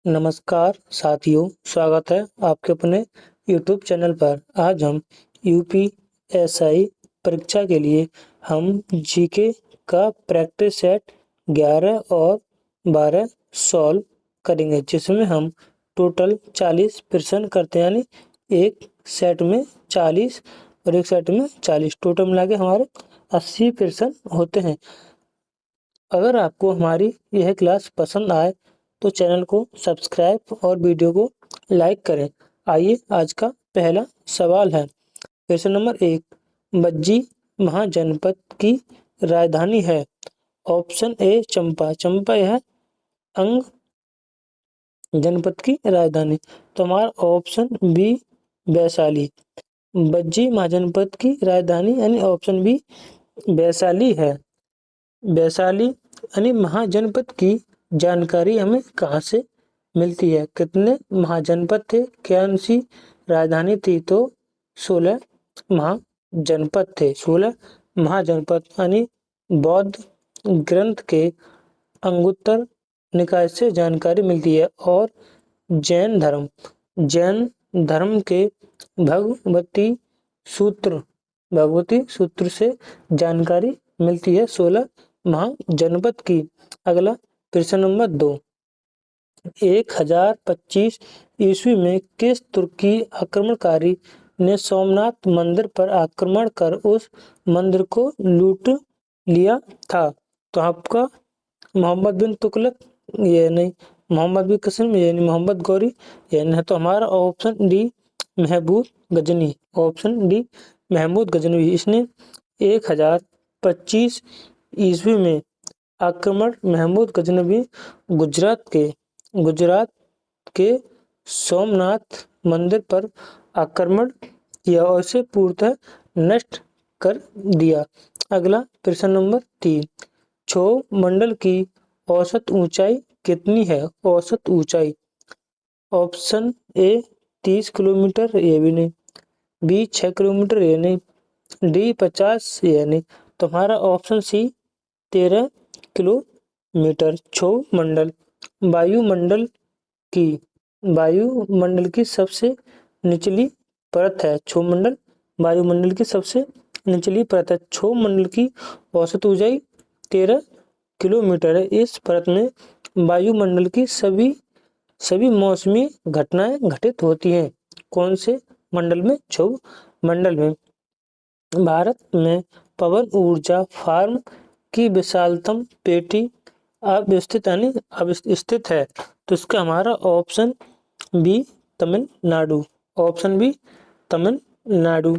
नमस्कार साथियों, स्वागत है आपके अपने YouTube चैनल पर। आज हम यूपीएसआई परीक्षा के लिए हम जीके का प्रैक्टिस सेट 11 और 12 सॉल्व करेंगे, जिसमें हम टोटल 40% करते हैं, यानी एक सेट में 40 और एक सेट में 40, टोटल मिला के हमारे 80% होते हैं। अगर आपको हमारी यह क्लास पसंद आए तो चैनल को सब्सक्राइब और वीडियो को लाइक करें। आइए, आज का पहला सवाल है। क्वेश्चन नंबर 1, बज्जी महाजनपद की राजधानी है? ऑप्शन ए चंपा। चंपा यह अंग जनपद की राजधानी। तो हमारा ऑप्शन बी वैशाली। बज्जी महाजनपद की राजधानी यानी ऑप्शन बी वैशाली है। वैशाली यानी महाजनपद की जानकारी हमें कहाँ से मिलती है? कितने महाजनपद थे? क्या उनकी राजधानी थी? तो 16 महाजनपद थे। 16 महाजनपद यानी बौद्ध ग्रंथ के अंगुत्तर निकाय से जानकारी मिलती है। और जैन धर्म के भगवती सूत्र से जानकारी मिलती है 16 महाजनपद की। अगला प्रश्न नंबर 2, 1025 ईस्वी में किस तुर्की आक्रमणकारी ने सोमनाथ मंदिर पर आक्रमण कर उस मंदिर को लूट लिया था? तो आपका मोहम्मद बिन तुगलक, ये नहीं। मोहम्मद बिन कासिम, ये नहीं। मोहम्मद गौरी, ये नहीं। तो हमारा option D Mahmud Ghazni. Option D Mahmud Ghaznavi. इसने 1025 ईस्वी में आक्रमण महमूद गजनवी गुजरात के सोमनाथ मंदिर पर आक्रमण किया और इसे पूर्णतः नष्ट कर दिया। अगला प्रश्न नंबर 3, क्षोभ मंडल की औसत ऊंचाई कितनी है? औसत ऊंचाई। ऑप्शन ए 30 किलोमीटर, ये भी नहीं। बी 6 किलोमीटर, ये नहीं। डी 50, ये नहीं। तो हमारा ऑप्शन सी 13 किलोमीटर। क्षोभ मंडल वायुमंडल की सबसे निचली परत है। क्षोभ मंडल वायुमंडल की सबसे निचली परत है। क्षोभ मंडल की औसत ऊंचाई 13 किलोमीटर है। इस परत में वायुमंडल की सभी मौसमी घटनाएं घटित होती हैं। कौन से मंडल में? क्षोभ मंडल में। भारत में पवन ऊर्जा फार्म की विशालतम पेटी अवस्थित है। तो इसका हमारा option B Tamil Nadu. Option B Tamil Nadu.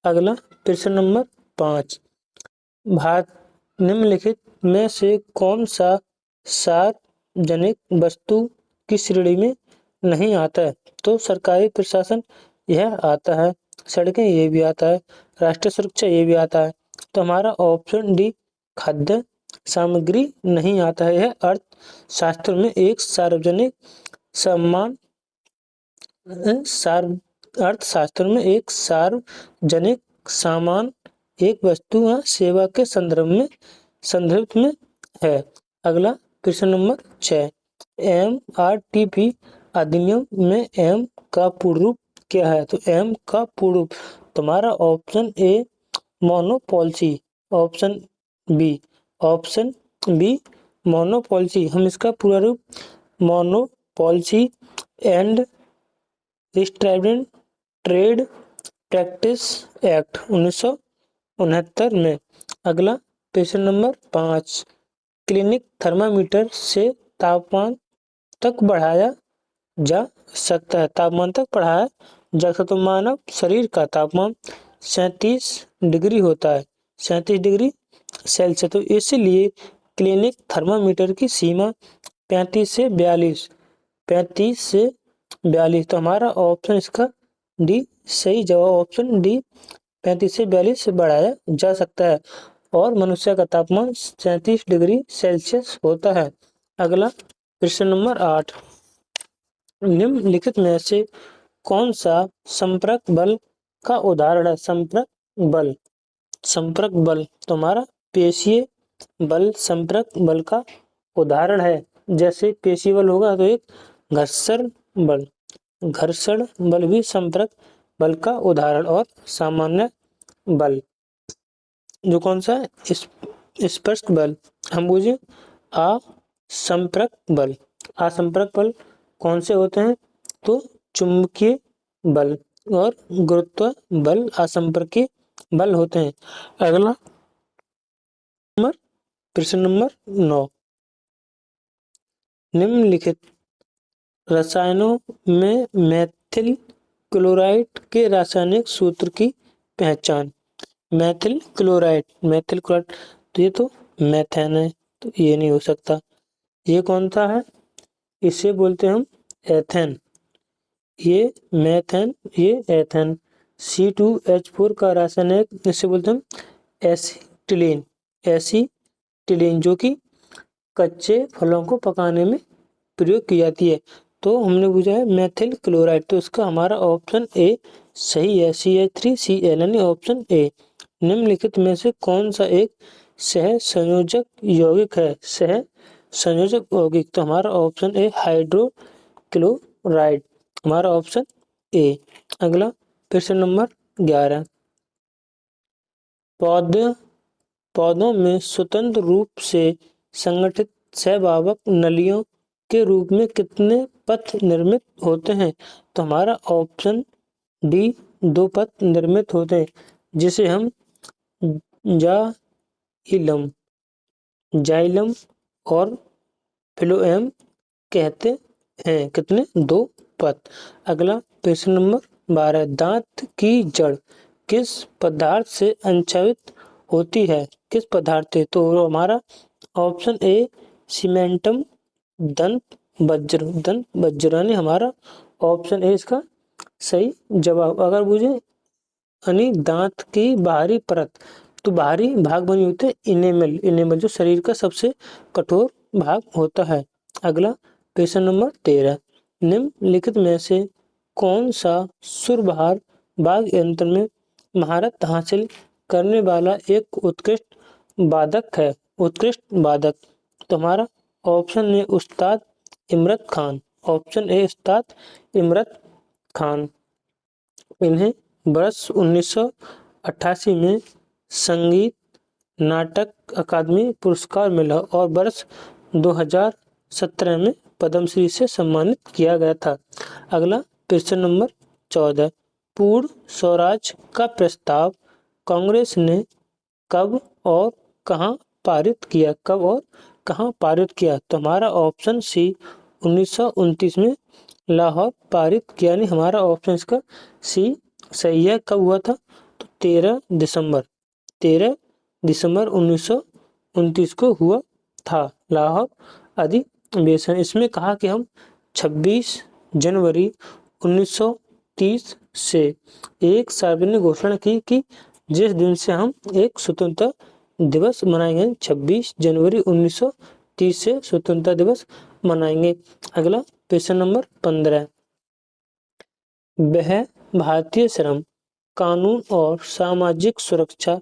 अगला प्रश्न नंबर 5, भारत निम्नलिखित में से कौन सा सार्वजनिक वस्तु की श्रेणी में नहीं आता है? तो सरकारी प्रशासन यह आता है, सड़कें ये भी आता है, राष्ट्रीय सुरक्षा ये भी आता है। तो हमारा ऑप्शन डी खाद्य सामग्री नहीं आता है। यह अर्थशास्त्र में एक सार्वजनिक सम्मान अर्थशास्त्र में एक सार्वजनिक सामान एक वस्तु या सेवा के संदर्भ में है। अगला प्रश्न नंबर 6, MRTP अधिनियम में एम का पूर्ण रूप क्या है? तो एम का पूर्ण रूप तुम्हारा option A monopolies. Option B monopolies. हम इसका पूरा रूप monopolies and restricted trade practice act 1969 में। अगला प्रश्न नंबर 5, क्लिनिक थर्मामीटर से तापमान तक बढ़ाया जा सकता है। तापमान तक बढ़ाया जा सकता। तो मानव शरीर का तापमान 37 डिग्री होता है, 37 डिग्री सेल्सियस। तो इसलिए क्लिनिक थर्मामीटर की सीमा 35 से 42। तो हमारा ऑप्शन इसका डी सही जवाब। ऑप्शन डी 35 से 42 से बढ़ाया जा सकता है और मनुष्य का तापमान 37 डिग्री सेल्सियस होता है। अगला प्रश्न नंबर 8, निम्नलिखित में से कौन सा संपर्क बल का उदाहरण है? संपर्क बल तुम्हारा पेशीय बल संपर्क बल का उदाहरण है। जैसे पेशीय बल होगा तो एक घर्षण बल। घर्षण बल भी संपर्क बल का उदाहरण और सामान्य बल। जो कौन सा है, स्पर्श बल। हम पूछे असंपर्क बल। असंपर्क बल कौन से होते हैं, तो चुंबकीय बल और गुरुत्व बल असंपर्कीय बल होते हैं। अगला प्रश्न नंबर 9, निम्नलिखित रसायनों में मेथिल क्लोराइड के रासायनिक सूत्र की पहचान। मेथिल क्लोराइड तो ये तो मेथेन है, तो ये नहीं हो सकता। ये कौन सा है, इसे बोलते हैं हम एथेन। ये मेथेन, ये एथेन। C2H4 का रासायनिक इसे बोलते हैं हम एसिटिलीन। एसिटिलीन जो कि कच्चे फलों को पकाने में प्रयोग की जाती है। तो हमने पूछा है मेथिल क्लोराइड, तो इसका हमारा ऑप्शन ए सही है, CH3Cl यानी ऑप्शन ए। निम्नलिखित में से कौन सा एक सह संयोजक यौगिक है। सह संयोजक यौगिक, तो हमारा ऑप्शन ए हाइड्रोक्लोराइड, हमारा ऑप्शन ए। अगला प्रश्न नंबर 11, पौधों में स्वतंत्र रूप से संगठित सहभावक नलियों के रूप में कितने पथ निर्मित होते हैं। तो हमारा ऑप्शन डी 2 पथ निर्मित होते हैं, जिसे हम जाइलम और फ्लोएम कहते हैं। कितने, 2 पथ। अगला प्रश्न नंबर 12, दांत की जड़ किस पदार्थ से अंशावित होती है। किस पदार्थ से, तो हमारा ऑप्शन ए सीमेंटम दंत वज्र यानी हमारा ऑप्शन ए इसका सही जवाब। अगर मुझे यानी दांत की बाहरी परत, तो बाहरी भाग बनी होते हैं इनेमल जो शरीर का सबसे कठोर भाग होता है। अगला प्रश्न नंबर 13, निम्नलिखित में से कौन सा सुरबहार वाद्य यंत्र में महारत हासिल करने वाला एक उत्कृष्ट वादक है। उत्कृष्ट वादक, तो हमारा option A Ustad Imrat Khan. Option A उस्ताद इमरत खान। इन्हें वर्ष 1988 में संगीत नाटक अकादमी पुरस्कार मिला और वर्ष 2017 में पद्मश्री से सम्मानित किया गया था। अगला प्रश्न नंबर 14, पूर्ण स्वराज का प्रस्ताव कांग्रेस ने कब और कहां पारित किया। कब और कहां पारित किया, तो हमारा ऑप्शन सी 1929 में लाहौर पारित किया, यानी हमारा ऑप्शन इसका सी सही है। कब हुआ था, तो 13 दिसंबर 1929 को हुआ था लाहौर अधिवेशन। इसमें कहा कि हम 26 जनवरी 1930 से एक सार्वजनिक घोषणा की कि जिस दिन से हम एक स्वतंत्रता दिवस मनाएंगे, 26 जनवरी 1930 से स्वतंत्रता दिवस मनाएंगे। अगला प्रश्न नंबर 15, वह भारतीय श्रम कानून और सामाजिक सुरक्षा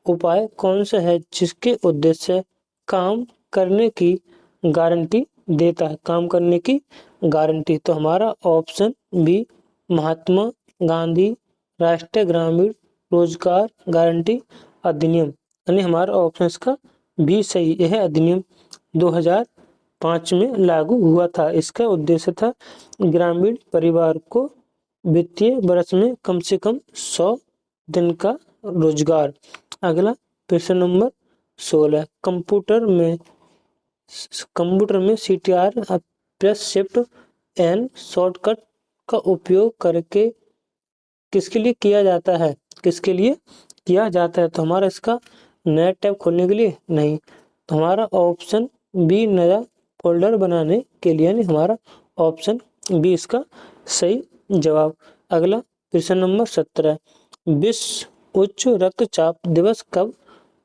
उपाय कौन सा है जिसके उद्देश्य काम करने की गारंटी देता है। काम करने की गारंटी, तो हमारा ऑप्शन बी महात्मा गांधी राष्ट्रीय ग्रामीण रोजगार गारंटी अधिनियम, यानी हमारा ऑप्शन इसका भी सही। यह अधिनियम 2005 में लागू हुआ था। इसका उद्देश्य था ग्रामीण परिवार को वित्तीय वर्ष में कम से कम 100 दिन का रोजगार। अगला प्रश्न नंबर 16, कंप्यूटर में CTR press shift N shortcut का उपयोग करके किसके लिए किया जाता है। किसके लिए किया जाता है, तो हमारा इसका नया टैब खोलने के लिए नहीं, तो हमारा ऑप्शन बी नया फोल्डर बनाने के लिए, यानी हमारा ऑप्शन बी इसका सही जवाब। अगला प्रश्न नंबर 17, विश्व उच्च रक्तचाप दिवस कब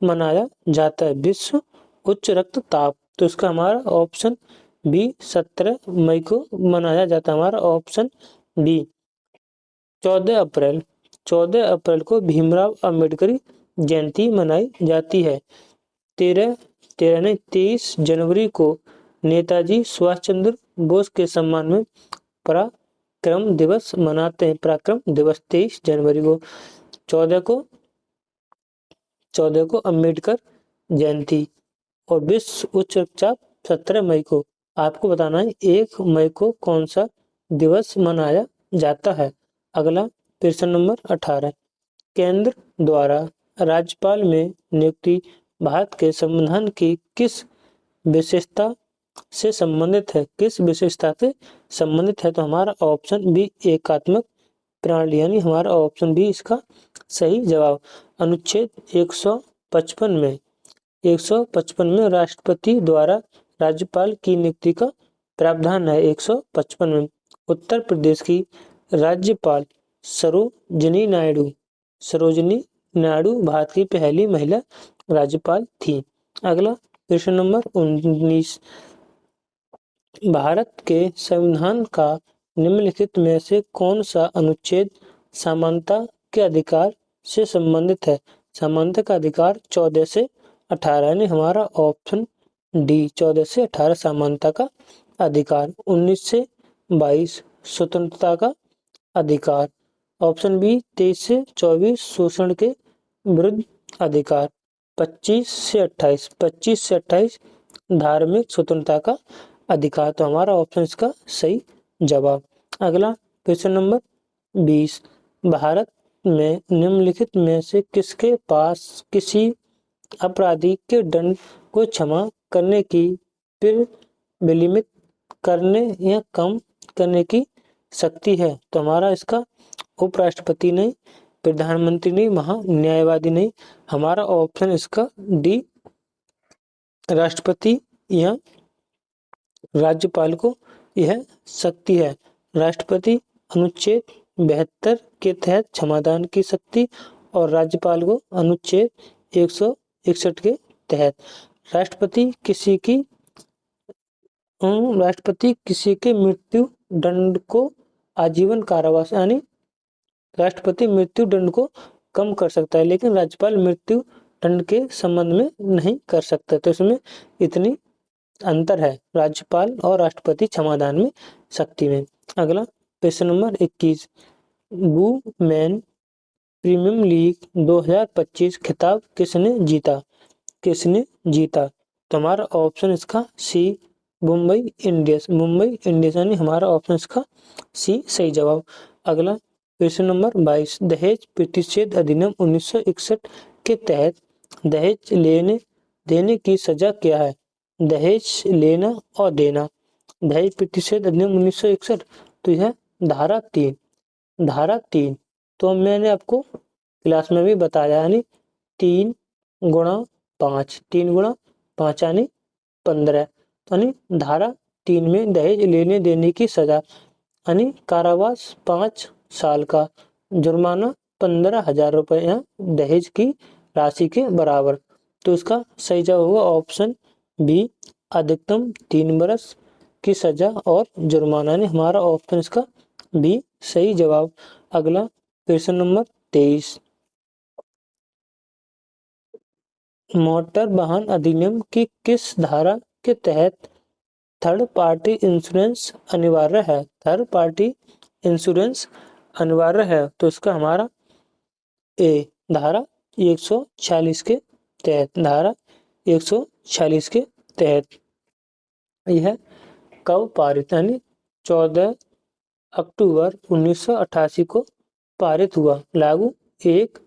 मनाया जाता है। विश्व उच्च रक्तचाप, तो इसका हमारा ऑप्शन बी 17 मई को मनाया जाता है। हमारा ऑप्शन बी। 14 अप्रैल को भीमराव अंबेडकर जयंती मनाई जाती है। 23 जनवरी को नेताजी सुभाष चंद्र बोस के सम्मान में पराक्रम दिवस मनाते हैं। पराक्रम दिवस 23 जनवरी को। 14 को अम्बेडकर जयंती और विश्व उच्च रक्तचाप 17 मई को। आपको बताना है 1 मई को कौन सा दिवस मनाया जाता है। अगला प्रश्न नंबर 18, केंद्र द्वारा राज्यपाल में नियुक्ति भारत के संविधान की किस विशेषता से संबंधित है। किस विशेषता से संबंधित है, तो हमारा ऑप्शन बी एकात्मक प्रणाली, यानी हमारा ऑप्शन बी इसका सही जवाब। अनुच्छेद 155 में राष्ट्रपति द्वारा राज्यपाल की नियुक्ति का प्रावधान है। 155 में उत्तर प्रदेश की राज्यपाल सरोजिनी नायडू भारत की पहली महिला राज्यपाल थी। अगला प्रश्न नंबर 19, भारत के संविधान का निम्नलिखित में से कौन सा अनुच्छेद समानता के अधिकार से संबंधित है। समानता का अधिकार 14 से 18, यानी हमारा ऑप्शन डी 14 से 18 समानता का अधिकार। 19 से 22 स्वतंत्रता का अधिकार। ऑप्शन बी 23 से 24 शोषण के विरुद्ध अधिकार। 25 से 28 धार्मिक स्वतंत्रता का अधिकार। तो हमारा ऑप्शन इसका सही जवाब। अगला प्रश्न नंबर 20, भारत में निम्नलिखित में से किसके पास किसी अपराधी के दंड को क्षमा करने की, फिर विलंबित करने या कम करने की शक्ति है। तो हमारा इसका उपराष्ट्रपति नहीं, प्रधानमंत्री नहीं, महान्यायवादी नहीं, हमारा ऑप्शन इसका डी राष्ट्रपति या राज्यपाल को यह शक्ति है। राष्ट्रपति अनुच्छेद 72 के तहत क्षमादान की शक्ति और राज्यपाल को अनुच्छेद 161 के तहत। राष्ट्रपति किसी के मृत्यु दंड को आजीवन कारावास, यानी राष्ट्रपति मृत्यु दंड को कम कर सकता है, लेकिन राज्यपाल मृत्यु दंड के संबंध में नहीं कर सकता। तो इसमें इतनी अंतर है राज्यपाल और राष्ट्रपति क्षमादान में, शक्ति में। अगला प्रश्न नंबर 21, वुमेन प्रीमियर लीग 2025 खिताब किसने जीता। तो हमारा ऑप्शन इसका सी मुंबई इंडियंस, यानी हमारा ऑप्शन इसका सी सही जवाब। अगला प्रश्न नंबर 22, दहेज प्रतिषेध अधिनियम 1961 के तहत दहेज देने की सजा क्या है। दहेज लेना और देना। दहेज प्रतिषेध अधिनियम 1961, तो यह धारा 3। तो मैंने आपको क्लास में भी बताया, यानी 3 गुणा 5 यानी 15, यानी धारा 3 में दहेज लेने देने की सजा, यानी कारावास 5 साल का, जुर्माना 15,000 रुपए या दहेज की राशि के बराबर। तो इसका सही जवाब होगा ऑप्शन बी अधिकतम 3 बरस की सजा और जुर्माना, यानी हमारा ऑप्शन इसका बी सही जवाब। अगला प्रश्न नंबर 23, मोटर वाहन अधिनियम की किस धारा के तहत थर्ड पार्टी इंश्योरेंस अनिवार्य है। थर्ड पार्टी इंश्योरेंस अनिवार्य है, तो इसका हमारा ए धारा 146 के तहत। धारा 146 के तहत यह कब पारित, यानी 14 अक्टूबर 1988 को पारित हुआ, लागू 1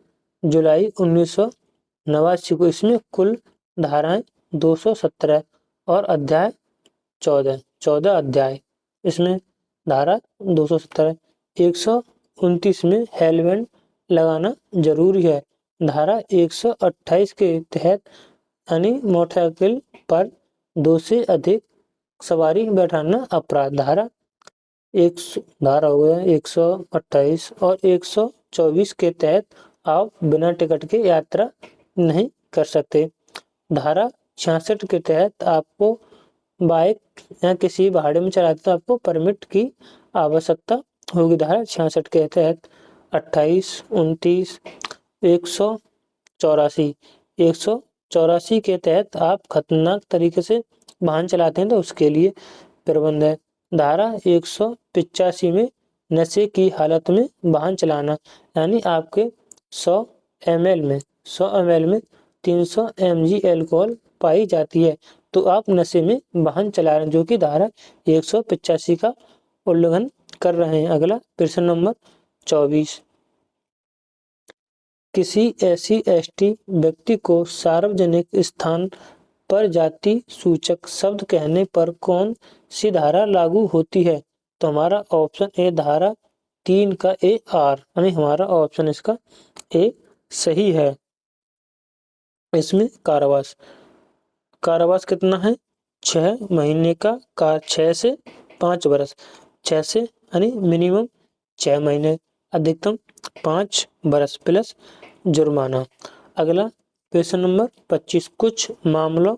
जुलाई 1989 को। इसमें कुल धाराएं 217 और अध्याय 14 अध्याय। इसमें धारा 217, 129 में हेलमेट लगाना जरूरी है। धारा 128 के तहत यानी मोटरसाइकिल पर 2 से अधिक सवारी बैठाना अपराध। धारा हो गया 128 और 124 के तहत आप बिना टिकट के यात्रा नहीं कर सकते। धारा 66 के तहत आपको बाइक या किसी भाड़े में चलाते तो आपको परमिट की आवश्यकता होगी। धारा 66 के तहत 28, 29, 184 के तहत आप खतरनाक तरीके से वाहन चलाते हैं तो उसके लिए प्रतिबंध है। धारा 185 में नशे की हालत में वाहन चलाना, यानी आपके 100 ml में 300 mg एल्कोहल पाई जाती है तो आप नशे में वाहन चला रहे हैं, जो कि धारा 185 का उल्लंघन कर रहे हैं। अगला प्रश्न नंबर 24, किसी SC/ST व्यक्ति को सार्वजनिक स्थान पर जाति सूचक शब्द कहने पर कौन सी धारा लागू होती है? तो हमारा ऑप्शन ए धारा 3 का ए आर, यानी हमारा ऑप्शन इसका ए सही है। इसमें कारावास कितना है? 6 महीने का, 6 से 5 वर्ष, 6 से यानी मिनिमम 6 महीने, अधिकतम 5 वर्ष प्लस जुर्माना। अगला प्रश्न नंबर 25, कुछ मामलों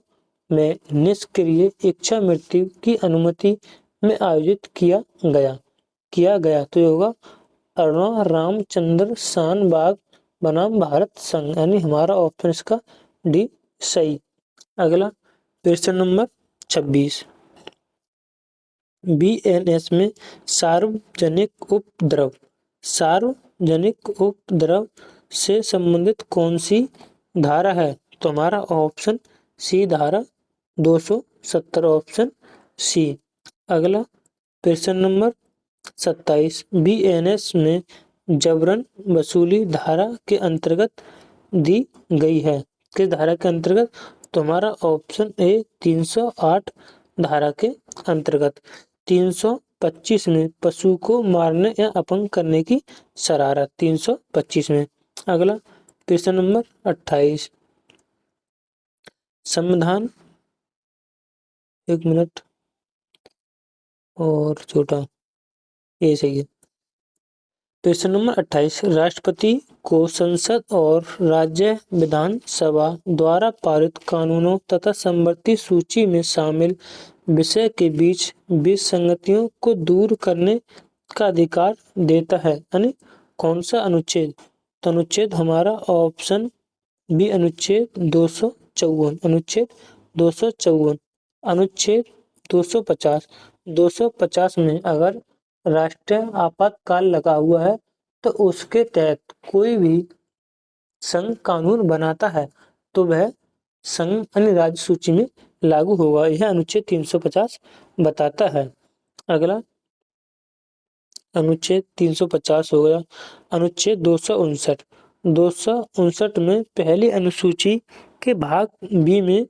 में निष्क्रिय इच्छा मृत्यु की अनुमति में आयोजित किया गया तो ये होगा अरुणा रामचंद्र शानबाग बनाम भारत संघ, यानी हमारा ऑप्शन इसका डी सही। अगला प्रश्न नंबर 26, BNS में सार्वजनिक उपद्रव से संबंधित कौन सी धारा है? तो हमारा ऑप्शन सी धारा 270, ऑप्शन सी। अगला प्रश्न नंबर 27, BNS में जबरन वसूली धारा के अंतर्गत दी गई है, किस धारा के अंतर्गत? तो हमारा ऑप्शन ए 308 धारा के अंतर्गत। 325 में पशु को मारने या अपंग करने की शरारत, 325 में। अगला प्रश्न नंबर 28, संविधान, एक मिनट और छोटा, ये सही है। प्रश्न नंबर 28, राष्ट्रपति को संसद और राज्य विधानसभा द्वारा पारित कानूनों तथा समवर्ती सूची में शामिल विषय के बीच विसंगतियों को दूर करने का अधिकार देता है, यानी कौन सा अनुच्छेद? तो अनुच्छेद हमारा ऑप्शन बी अनुच्छेद 254, अनुच्छेद 254। अनुच्छेद 250 में अगर राष्ट्रीय आपातकाल लगा हुआ है तो उसके तहत कोई भी संघ कानून बनाता है तो वह संघ अन्य राज्य सूची में लागू होगा, यह अनुच्छेद 350 बताता है। अगला अनुच्छेद 350 हो गया। अनुच्छेद 259 में पहली अनुसूची के भाग बी में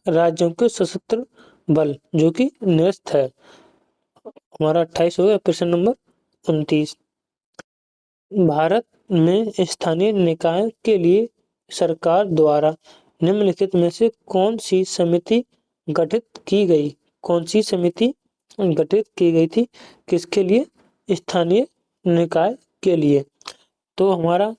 राज्यों के सशस्त्र बल जो कि निरस्त है, हमारा 28 हो गया। प्रश्न नंबर 29, भारत में स्थानीय निकाय के लिए सरकार द्वारा निम्नलिखित में से कौन सी समिति गठित की गई? कौन सी समिति गठित की गई थी किसके लिए? स्थानीय निकाय के लिए। तो हमारा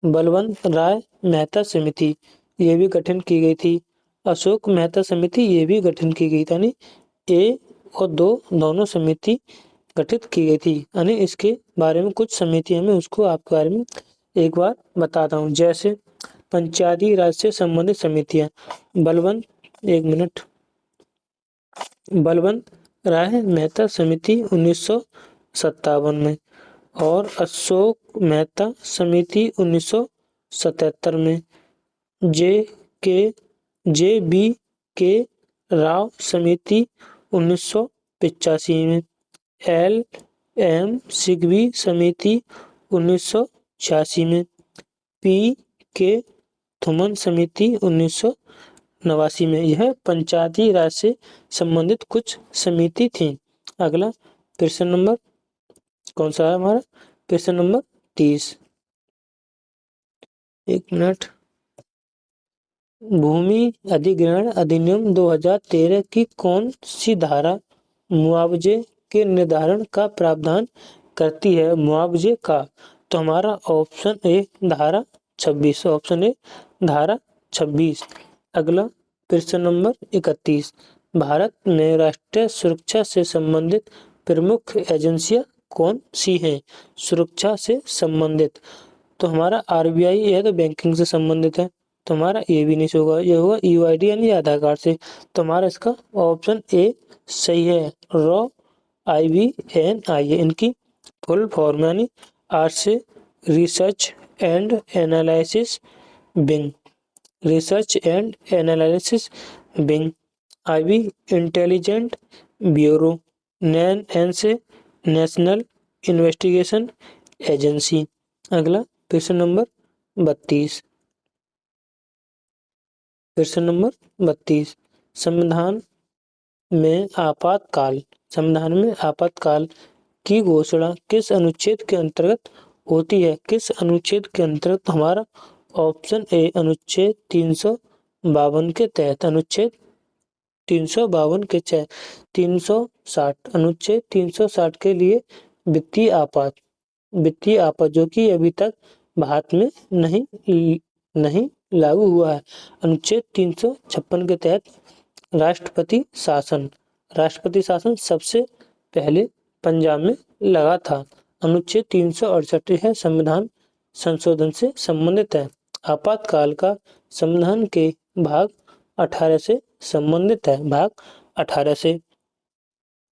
बलवंत राय मेहता समिति ये भी गठन की गई थी, अशोक मेहता समिति ये भी गठन की गई थी, यानी ए और दोनों समिति गठित की गई थी। यानी इसके बारे में कुछ समितियां में उसको आपके बारे में एक बार बताता हूँ। जैसे पंचायती राज से संबंधित समितियां, बलवंत राय मेहता समिति 1957 में और अशोक मेहता समिति 1977 में, जे बी के राव समिति 1985 में, एम सिगवी समिति 1986 में, के थुमन समिति 1989 में। यह पंचायती राज से संबंधित कुछ समिति थी। अगला प्रश्न नंबर कौन सा है हमारा? प्रश्न नंबर 30, एक मिनट, भूमि अधिग्रहण अधिनियम 2013 की कौन सी धारा मुआवजे के निर्धारण का प्रावधान करती है? मुआवजे का, तो हमारा ऑप्शन ए धारा 26, ऑप्शन ए धारा 26। अगला प्रश्न नंबर 31, भारत में राष्ट्रीय सुरक्षा से संबंधित प्रमुख एजेंसियां कौन सी हैं? सुरक्षा से संबंधित, तो हमारा RBI है तो बैंकिंग से संबंधित है। तो हमारा ए भी नहीं होगा, ये होगा यूआईडी यानी आधार कार्ड से। तो हमारा इसका ऑप्शन ए सही है। रॉ IBNI इनकी फुल फॉर्म यानी आर से research and analysis wing, research and analysis wing. IB intelligent bureau, N से नेशनल इन्वेस्टिगेशन एजेंसी। अगला प्रश्न नंबर 32। प्रश्न नंबर 32, संविधान में आपातकाल, संविधान में आपातकाल की घोषणा किस अनुच्छेद के अंतर्गत होती है? किस अनुच्छेद के अंतर्गत? हमारा ऑप्शन ए अनुच्छेद 352 के तहत, अनुच्छेद 352 के 360, अनुच्छेद 360 के लिए वित्तीय आपात, वित्तीय आपात जो कि अभी तक भारत में नहीं लागू हुआ है। अनुच्छेद 356 के तहत राष्ट्रपति शासन, राष्ट्रपति शासन सबसे पहले पंजाब में लगा था। अनुच्छेद 368 है संविधान संशोधन से संबंधित है। आपातकाल का संविधान के भाग 18 से संबंधित है, भाग 18 से,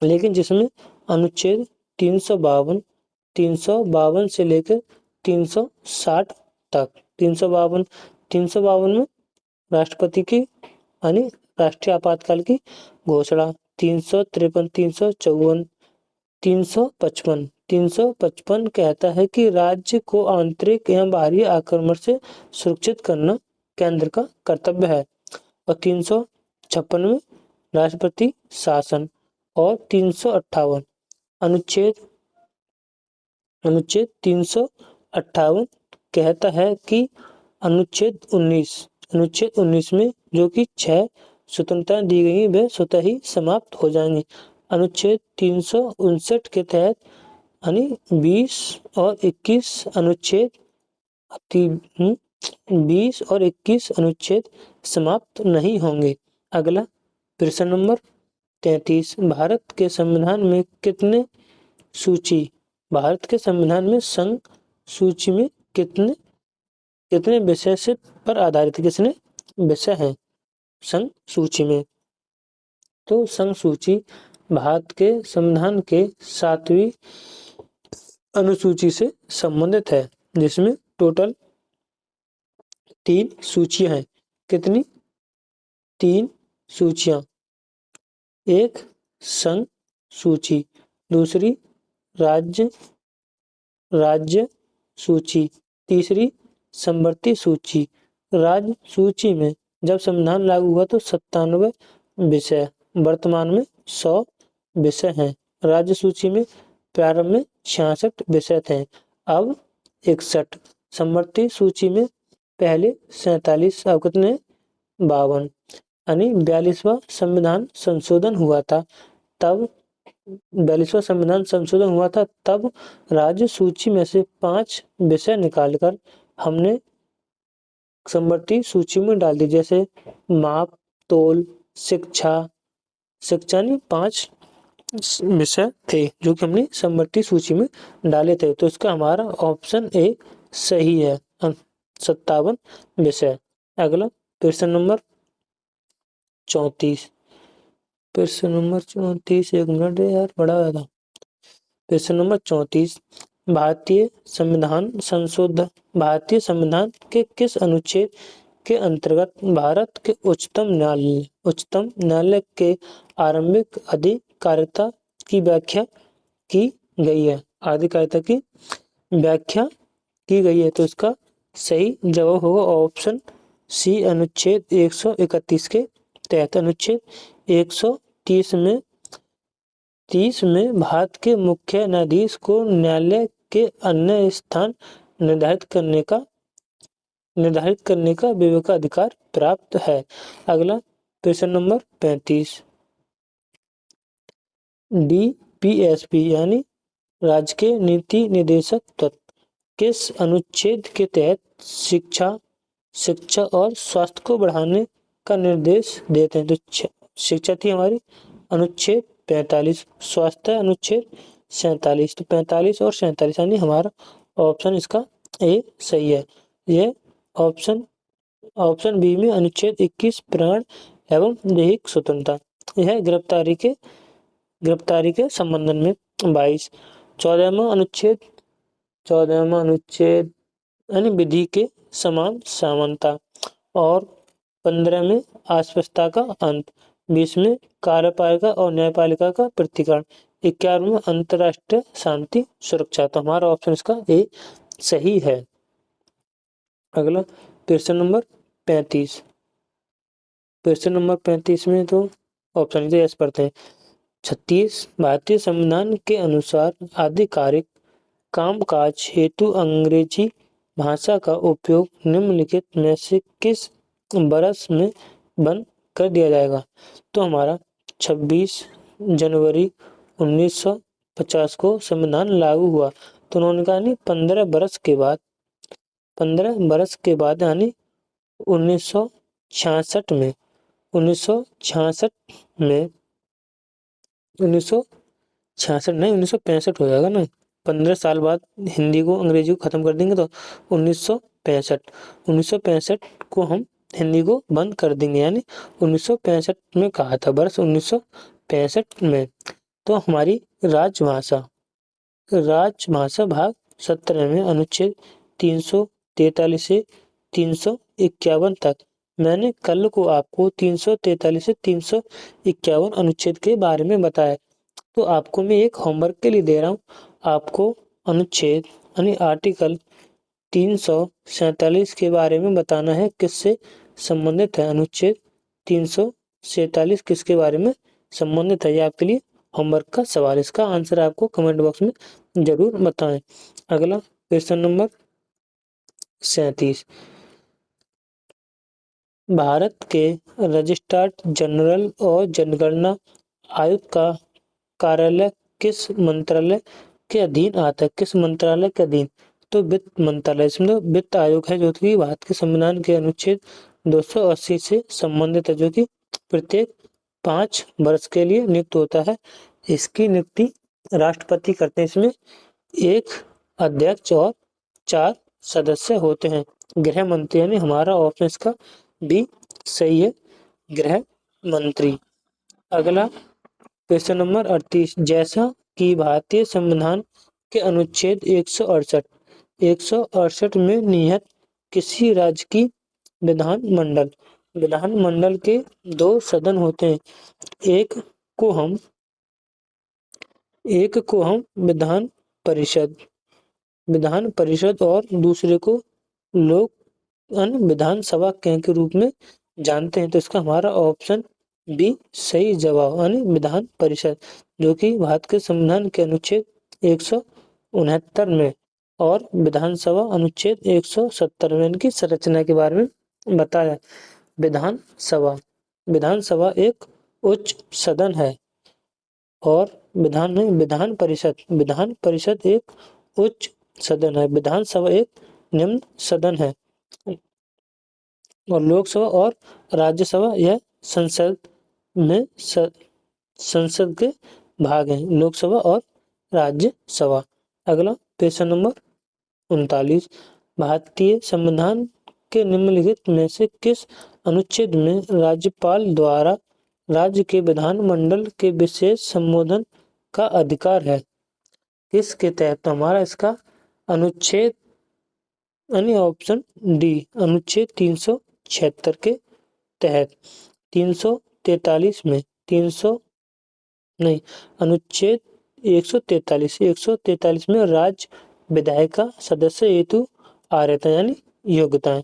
लेकिन जिसमें अनुच्छेद 352 से लेकर 360 तक, 352 में राष्ट्रपति की यानी राष्ट्रीय आपातकाल की घोषणा, 353, 354, 355 कहता है कि राज्य को आंतरिक एवं बाहरी आक्रमण से सुरक्षित करना केंद्र का कर्तव्य है। और 356 में राष्ट्रपति शासन। और 358 अनुच्छेद 358 कहता है कि अनुच्छेद 19 में जो कि 6 स्वतंत्रता दी गई वे स्वतः ही समाप्त हो जाएंगी। अनुच्छेद 359 के तहत यानी 20 और 21 अनुच्छेद 20 और 21 अनुच्छेद समाप्त नहीं होंगे। अगला प्रश्न नंबर 33, भारत के संविधान में कितने सूची, भारत के संविधान में संघ सूची में कितने विषय से पर आधारित, कितने विषय हैं संघ सूची में? तो संघ सूची भारत के संविधान के 7वीं अनुसूची से संबंधित है, जिसमें टोटल 3 सूचियां हैं। कितनी? 3 सूचियां। एक संघ सूची, दूसरी राज्य सूची, तीसरी समवर्ती सूची। राज्य सूची में जब संविधान लागू हुआ तो 97 विषय, वर्तमान में 100 विषय हैं। राज्य सूची में प्रारंभ में 66 विषय थे, अब 61। समवर्ती सूची में पहले 47, अब कितने? 52। यानी 42वां संविधान संशोधन हुआ था, तब 42वां संविधान संशोधन हुआ था तब राज्य सूची में से 5 विषय निकालकर हमने समवर्ती सूची में डाल दी, जैसे माप, तोल, शिक्षा नहीं 5 विषय थे जो कि हमने समवर्ती सूची में डाले थे। तो इसका हमारा ऑप्शन ए सही है, 57 विषय। अगला प्रश्न नंबर 34। प्रश्न नंबर 34, एक मिनट यार, बड़ा था। प्रश्न नंबर 34, भारतीय संविधान के किस अनुच्छेद के अंतर्गत भारत के उच्चतम न्यायालय के आरंभिक अधिकारिता की व्याख्या की गई है? अधिकारिता की व्याख्या की गई है। तो इसका सही जवाब होगा ऑप्शन सी, अनुच्छेद 131 के तहत। अनुच्छेद 130 में भारत के मुख्य न्यायाधीश को न्यायालय के अन्य स्थान निर्धारित करने का विवेकाधिकार प्राप्त है। अगला प्रश्न नंबर 35, DPSP यानी राजकीय नीति निदेशक तत्व किस अनुच्छेद के तहत शिक्षा और स्वास्थ्य को बढ़ाने का निर्देश देते हैं? तो शिक्षा थी हमारी अनुच्छेद 45, स्वास्थ्य अनुच्छेद 47। तो 45 और 47 यानी हमारा ऑप्शन इसका ए सही है। ये ऑप्शन ऑप्शन बी में अनुच्छेद 21 प्राण एवं दैहिक स्वतंत्रता, यह गिरफ्तारी के संबंधन में। 22 14वां अनुच्छेद यानी विधि के समान समानता। और 15 में अस्पष्टता का अंत। 20 में कार्यपालिका और न्यायपालिका का प्रतिकरण। 21 में अंतर्राष्ट्रीय शांति सुरक्षा। तो हमारा ऑप्शन इसका ए सही है। अगला प्रश्न नंबर 35। प्रश्न नंबर 35 में तो ऑप्शन एस पढ़ते हैं। 36 भारतीय संविधान के अनुसार आधिकारिक कामकाज हेतु अंग्रेजी भाषा का उपयोग निम्नलिखित में से किस बरस में बंद कर दिया जाएगा। तो हमारा 26 जनवरी 1950 को संविधान लागू हुआ। तो उन्होंने कहा नहीं 15 बरस के बाद यानी 1966 में 1966 में 1966 नहीं 1965 हो जाएगा ना। 15 साल बाद हिंदी को अंग्रेजी को खत्म कर देंगे तो 1965 को हम हिंदी को बंद कर देंगे, यानी 1965 में कहा था, वर्ष 1965 में। तो हमारी राजभाषा भाग 17 में अनुच्छेद 343 से 351 तक। मैंने कल को आपको 343 से 351 अनुच्छेद के बारे में बताया। तो आपको मैं एक होमवर्क के लिए दे रहा हूँ। आपको अनुच्छेद यानी आर्टिकल 347 के बारे में बताना है, किससे संबंधित है। अनुच्छेद 347 किसके बारे में संबंधित है, ये आपके लिए होमवर्क का सवाल। इसका आंसर आपको कमेंट बॉक्स में जरूर बताएं। अगला प्रश्न नंबर 37। भारत के रजिस्ट्रार जनरल और जनगणना आयुक्त का कार्यालय किस मंत्रालय के अधीन आता है। किस मंत्रालय के अधीन, तो वित्त मंत्रालय। इसमें वित्त आयोग है जो कि भारत के संविधान के अनुच्छेद 280 से संबंधित है, जो कि प्रत्येक 5 वर्ष के लिए नियुक्त होता है। इसकी नियुक्ति राष्ट्रपति करते हैं। इसमें एक अध्यक्ष और 4 सदस्य होते हैं। गृह मंत्री यानी हमारा ऑप्शन इसका बी सही है, गृह मंत्री। अगला प्रश्न नंबर 38। जैसा कि भारतीय संविधान के अनुच्छेद 168 में निहित किसी राज्य की विधानमंडल के 2 सदन होते हैं। एक को हम विधान परिषद और दूसरे को लोक विधानसभा के रूप में जानते हैं। तो इसका हमारा ऑप्शन बी सही जवाब, यानी विधान परिषद, जो कि भारत के संविधान के अनुच्छेद 169 में और विधानसभा अनुच्छेद 170 में इनकी संरचना के बारे में बताया। विधानसभा एक उच्च सदन है और विधान परिषद एक उच्च सदन है। विधानसभा एक निम्न सदन है और लोकसभा और राज्यसभा यह संसद के भाग हैं, लोकसभा और राज्यसभा। अगला प्रश्न नंबर 39। भारतीय संविधान के निम्नलिखित में से किस अनुच्छेद में राज्यपाल द्वारा राज्य के विधानमंडल के विशेष संबोधन का अधिकार है। किसके तहत, तो हमारा इसका अनुच्छेद यानी ऑप्शन डी अनुच्छेद 376 के तहत। 343 में अनुच्छेद 143 में राज्य विधायिका सदस्य हेतु आर्हता यानी योग्यताएं।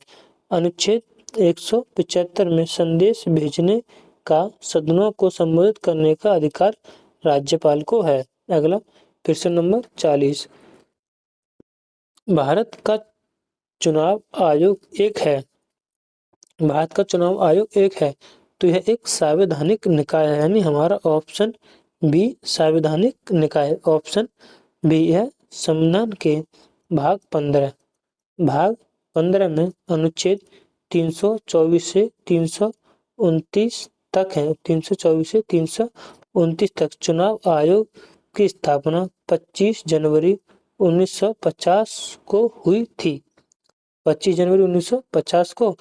अनुच्छेद 175 में संदेश भेजने का सदनों को संबोधित करने का अधिकार राज्यपाल को है। अगला प्रश्न नंबर 40। भारत का चुनाव आयोग एक है तो यह एक संवैधानिक निकाय है, यानी हमारा ऑप्शन बी संवैधानिक निकाय। ऑप्शन बी है संविधान के भाग 15 में अनुच्छेद 324 से 329 तक है। 324 से 329 तक चुनाव आयोग की स्थापना 25 जनवरी 1950 को हुई थी। 25 जनवरी 1950 को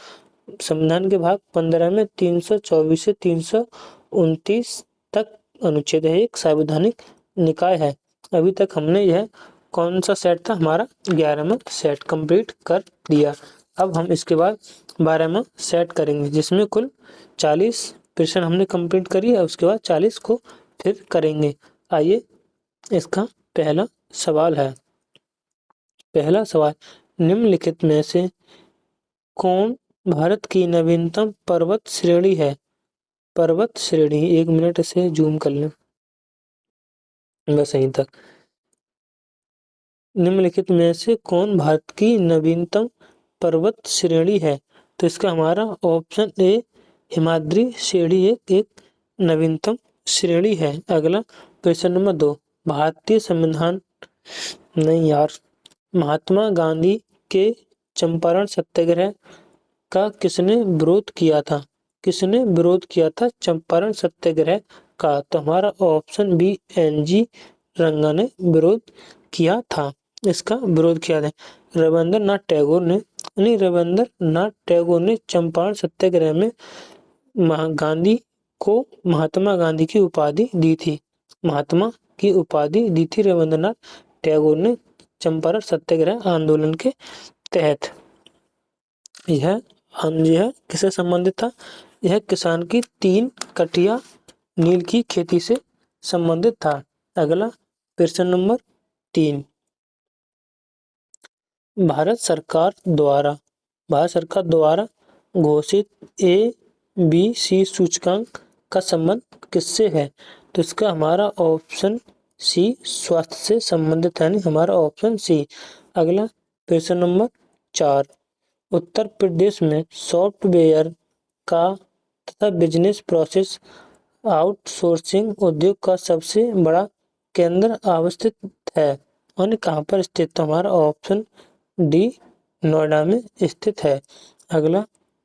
संविधान के भाग 15 में 324 से 329 तक अनुच्छेद है, एक संवैधानिक निकाय है। अभी तक हमने यह कौन सा सेट था, हमारा 11वां सेट कंप्लीट कर दिया। अब हम इसके बाद 12वां सेट करेंगे, जिसमें कुल 40 प्रश्न हमने कंप्लीट करी है। उसके बाद 40 को फिर करेंगे। आइए, इसका पहला सवाल है। पहला सवाल, निम्नलिखित में से कौन भारत की नवीनतम पर्वत श्रेणी है? पर्वत श्रेणी, 1 मिनट से जूम कर लें, बस यहीं तक। निम्नलिखित में से कौन भारत की नवीनतम पर्वत श्रेणी है? तो इसका हमारा ऑप्शन ए हिमाद्री श्रेणी एक नवीनतम श्रेणी है। अगला प्रश्न नंबर 2, भारतीय संविधान, नहीं यार, महात्मा गांधी के चंपारण सत्याग्रह का किसने विरोध किया था? किसने विरोध किया था चंपारण सत्याग्रह का? तो हमारा ऑप्शन बी एनजी रंगा ने विरोध किया था। इसका विरोध किया था रविंद्रनाथ टैगोर ने। रविंद्रनाथ टैगोर ने चंपारण सत्याग्रह में गांधी को महात्मा गांधी की उपाधि दी थी। महात्मा की उपाधि दी थी रविंद्रनाथ टैगोर ने चंपारण सत्याग्रह आंदोलन के तहत। यह किससे संबंधित था? यह किसान की 3 कटिया नील की खेती से संबंधित था। अगला प्रश्न नंबर 3, भारत सरकार द्वारा घोषित ABC सूचकांक का संबंध किससे है? तो इसका हमारा ऑप्शन सी स्वास्थ्य से संबंधित है, हमारा ऑप्शन सी। अगला प्रश्न नंबर 4, उत्तर प्रदेश में सॉफ्टवेयर का तथा बिजनेस प्रोसेस आउटसोर्सिंग उद्योग का सबसे बड़ा केंद्र अवस्थित है, और कहाँ पर स्थित? तो हमारा ऑप्शन डी नोएडा में स्थित है। अगला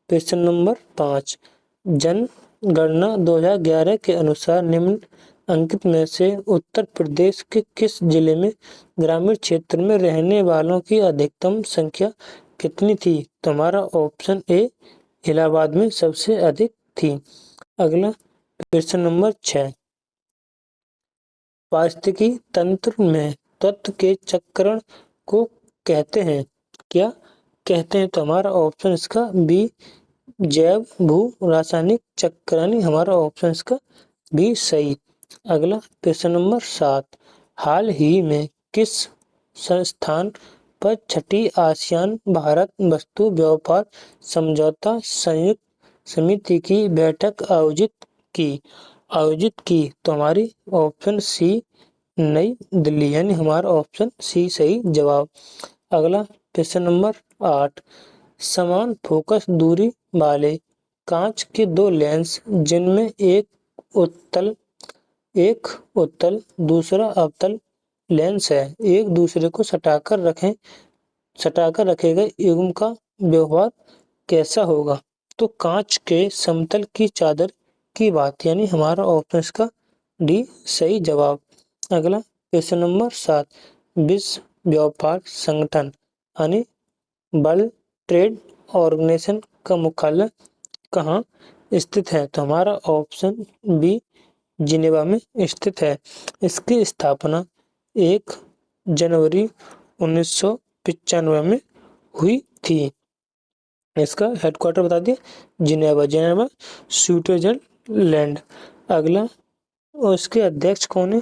प्रश्न नंबर 5, जनगणना 2011 के अनुसार निम्न अंकित में से उत्तर प्रदेश के किस जिले में ग्रामीण क्षेत्र में रहने वालों की अधिकतम संख्या कितनी थी? तो हमारा ऑप्शन ए इलाहाबाद में सबसे अधिक थी। अगला प्रश्न नंबर 6, पारिस्थितिकी तंत्र में तत्व के चक्रण को कहते हैं, क्या कहते हैं? तो हमारा ऑप्शन इसका बी जैव भू रासायनिक चक्र, हमारा ऑप्शन इसका बी सही। अगला प्रश्न नंबर 7, हाल ही में किस संस्थान पर छठी आसियान भारत वस्तु व्यापार समझौता संयुक्त समिति की बैठक आयोजित की? तो हमारी ऑप्शन सी नई दिल्ली, हमारा ऑप्शन सी सही जवाब। अगला प्रश्न नंबर 8, समान फोकस दूरी वाले कांच के 2 लेंस जिनमें एक उत्तल दूसरा अवतल लेंस है, एक दूसरे को सटाकर रखे गए युग्म का व्यवहार कैसा होगा? तो कांच के समतल की चादर की बात, हमारा ऑप्शन इसका डी सही जवाब। अगला प्रश्न नंबर 7, विश्व व्यापार संगठन वर्ल्ड ट्रेड ऑर्गेनाइजेशन का मुख्यालय कहाँ स्थित है? तो हमारा ऑप्शन बी जिनेवा में स्थित है। इसकी स्थापना 1 जनवरी 1995 में हुई थी। इसका हेडक्वार्टर बता दिए जिनेवा स्विट्जरलैंड। अगला, और इसके अध्यक्ष कौन है?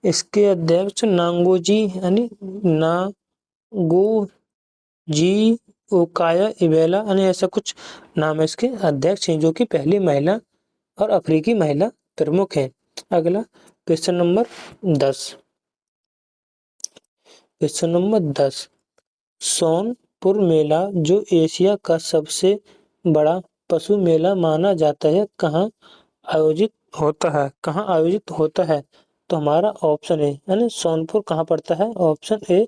इसके अध्यक्ष नांगोजी ओकाया इवेला ऐसा कुछ नाम है इसके अध्यक्ष हैं, जो कि पहली महिला और अफ्रीकी महिला प्रमुख हैं। अगला प्रश्न नंबर 10, सोनपुर मेला जो एशिया का सबसे बड़ा पशु मेला माना जाता है, कहाँ आयोजित होता है? तो हमारा ऑप्शन है सोनपुर कहाँ पड़ता है? ऑप्शन ए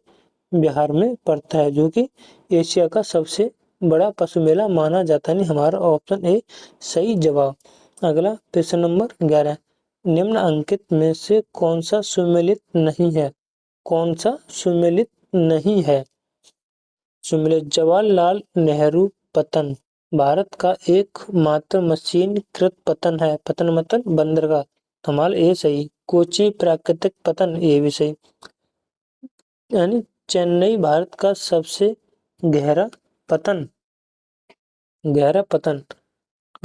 बिहार में पड़ता है, जो कि एशिया का सबसे बड़ा पशु मेला माना जाता है, हमारा ऑप्शन ए सही जवाब। अगला प्रश्न नंबर 11, निम्नलिखित में से कौन सा सुमेलित नहीं है? सुमेलित जवाहरलाल नेहरू पतन भारत का एकमात्र मशीनीकृत पतन है। पतन मतलब बंदरगाह। तो हमारा ये सही। कोची प्राकृतिक पतन, ये भी सही। यानी चेन्नई भारत का सबसे गहरा पतन। गहरा पतन,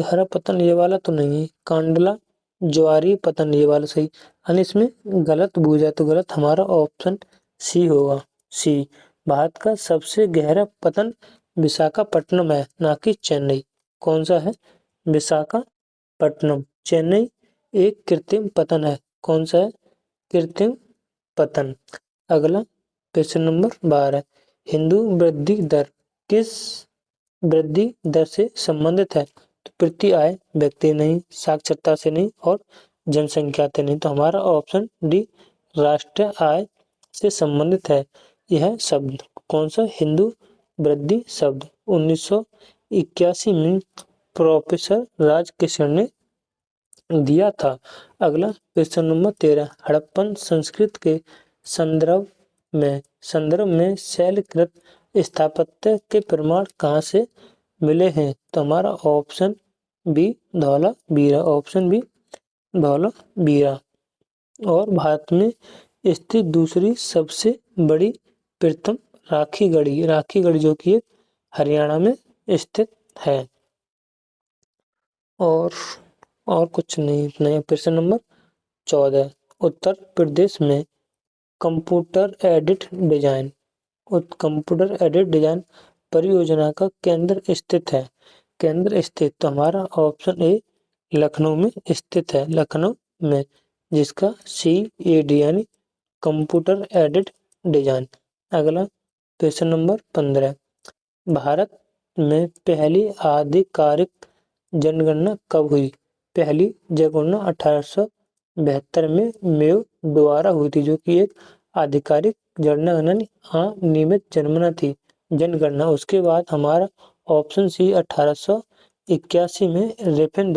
गहरा पतन ये वाला तो नहीं है। कांडला ज्वारी पतन, ये वाला सही। यानी इसमें गलत बूझा तो गलत हमारा ऑप्शन सी होगा। सी। भारत का सबसे गहरा पतन विशाखापट्टनम है, ना कि चेन्नई। कौन सा है? विशाखापट्टनम। चेन्नई एक कृत्रिम पतन है। कौन सा है? कृत्रिम पतन। अगला क्वेश्चन नंबर 12। हिंदू वृद्धि दर किस वृद्धि दर से संबंधित है? तो प्रति आय, व्यक्ति नहीं, साक्षरता से नहीं और जनसंख्या से नहीं। तो हमारा ऑप्शन डी राष्ट्रीय आय से संबंधित है। यह शब्द कौन सा? हिंदू वृद्धि शब्द 1981 में प्रोफेसर राजकिशन ने दिया था। अगला क्वेश्चन नंबर 13। हड़प्पन संस्कृत के संदर्भ में शैलकृत स्थापत्य के प्रमाण कहाँ से मिले हैं? तो हमारा option B Dholavira. Option B Dholavira. और भारत में स्थित दूसरी सबसे बड़ी प्रथम राखीगढ़ी जो कि हरियाणा में स्थित है। और कुछ नहीं, इतना। प्रश्न नंबर 14। उत्तर प्रदेश में कंप्यूटर एडेड डिजाइन परियोजना का केंद्र स्थित है। केंद्र स्थित, तो हमारा ऑप्शन ए लखनऊ में स्थित है। लखनऊ में, जिसका CAD यानी कंप्यूटर एडेड डिजाइन। अगला क्वेश्चन नंबर 15। भारत में पहली आधिकारिक जनगणना कब हुई? पहली जनगणना 1872 में मेयो द्वारा हुई थी, जो कि एक आधिकारिक जनगणना नियमित जनगणना। उसके बाद हमारा ऑप्शन सी 1881 में रिफिन